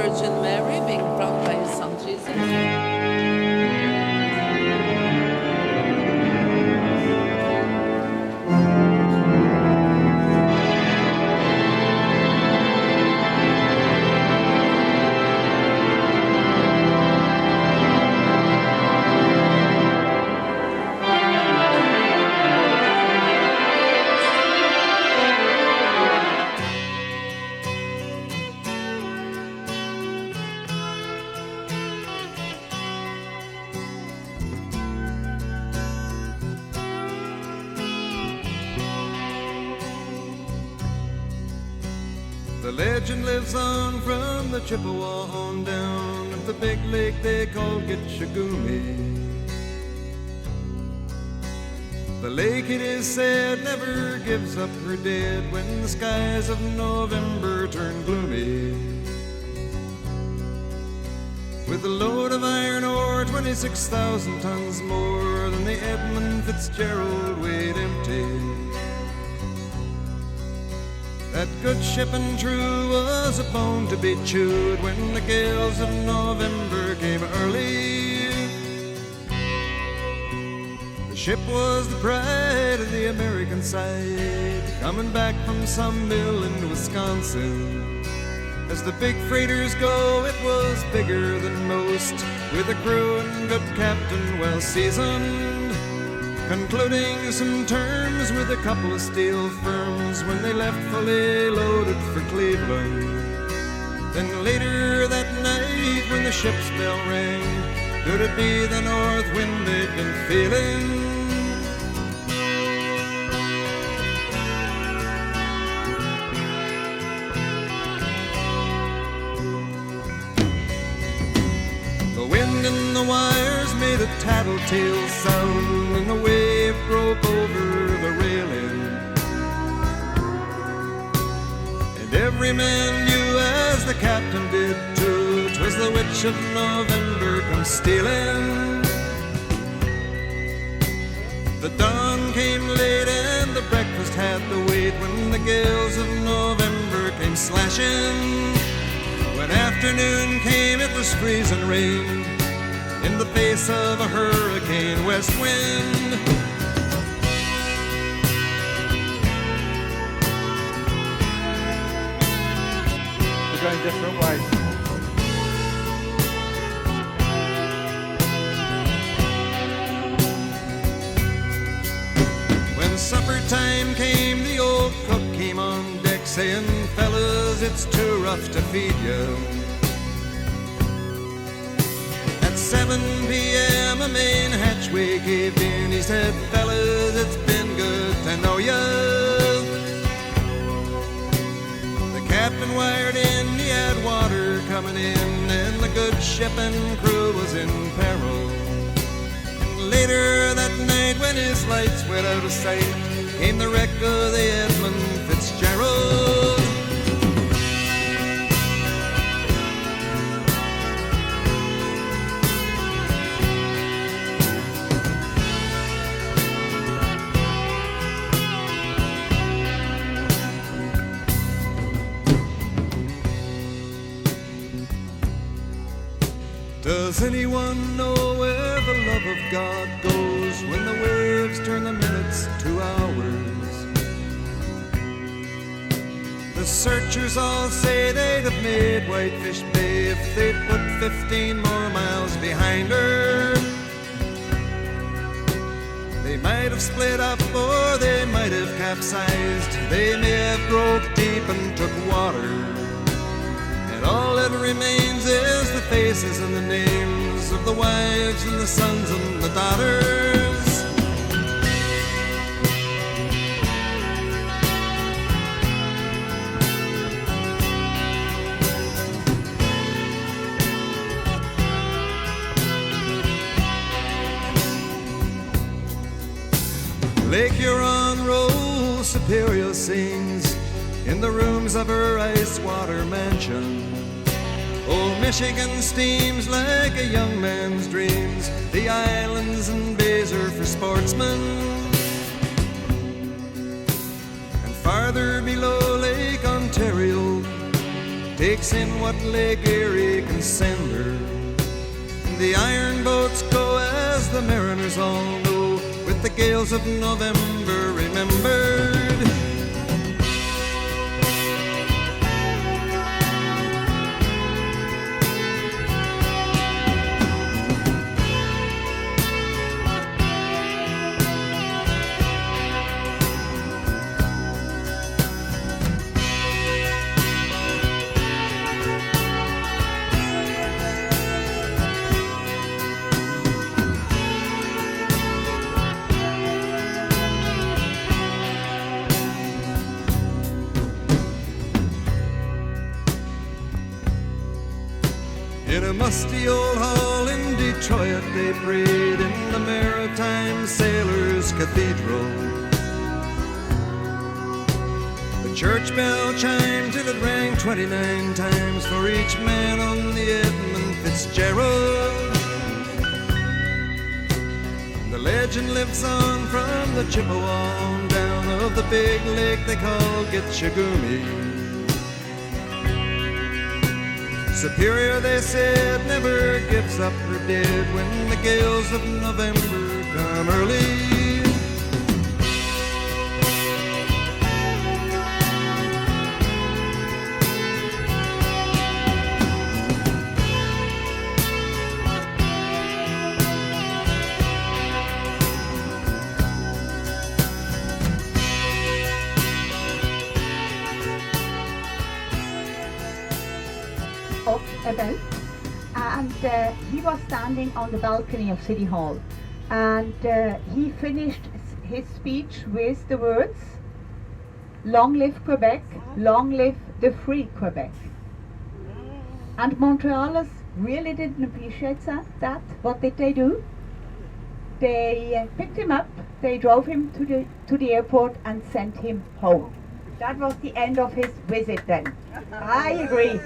Virgin Mary being crowned by his son Jesus. The legend lives on from the Chippewa on down of the big lake they call Gitchagumi. The lake, it is said, never gives up her dead when the skies of November turn gloomy. With a load of iron ore, 26,000 tons more than the Edmund Fitzgerald weighed empty. That good ship and true was a bone to be chewed when the gales of November came early. The ship was the pride of the American side, coming back from some mill in Wisconsin. As the big freighters go, it was bigger than most, with a crew and good captain well seasoned, concluding some terms with a couple of steel firms when they left fully loaded for Cleveland. Then later that night when the ship's bell rang, could it be the north wind they'd been feeling? The wind in the wires made a tattletale sound, and the wave broke over the railing. And every man knew, as the captain did too, 'twas the witch of November come stealing. The dawn came late and the breakfast had to wait when the gales of November came slashing. When afternoon came, it was freezing rain in the face of a hurricane west wind. We're going different ways. When supper time came, the old cook came on deck saying, "Fellas, it's too rough to feed you." At 7 p.m. a main hatchway caved in. He said, "Fellas, it's been good to know ya." The captain wired in, he had water coming in, and the good ship and crew was in peril. And later that night, when his lights went out of sight, came the wreck of the Edmund Fitzgerald. Does anyone know where the love of God goes when the waves turn the minutes to hours? The searchers all say they'd have made Whitefish Bay if they'd put 15 more miles behind her. They might have split up or they might have capsized. They may have broke deep and took water. All that remains is the faces and the names of the wives and the sons and the daughters. Lake Huron rolls Superior sings in the rooms of her ice water mansion. Old Michigan steams like a young man's dreams. The islands and bays are for sportsmen. And farther below Lake Ontario, takes in what Lake Erie can send her. And the iron boats go, as the mariners all know, with the gales of November remembered. In a musty old hall in Detroit, they prayed in the Maritime Sailors' Cathedral. The church bell chimed till it rang 29 times for each man on the Edmund Fitzgerald. The legend lives on from the Chippewa on down of the big lake they call Gitchagumi. Superior, they said, never gives up her dead when the gales of November come early. Event, and he was standing on the balcony of City Hall, and he finished his speech with the words, "Long live Quebec, long live the free Quebec." And Montrealers really didn't appreciate that. What did they do? They picked him up, they drove him to the airport and sent him home. That was the end of his visit then. I agree.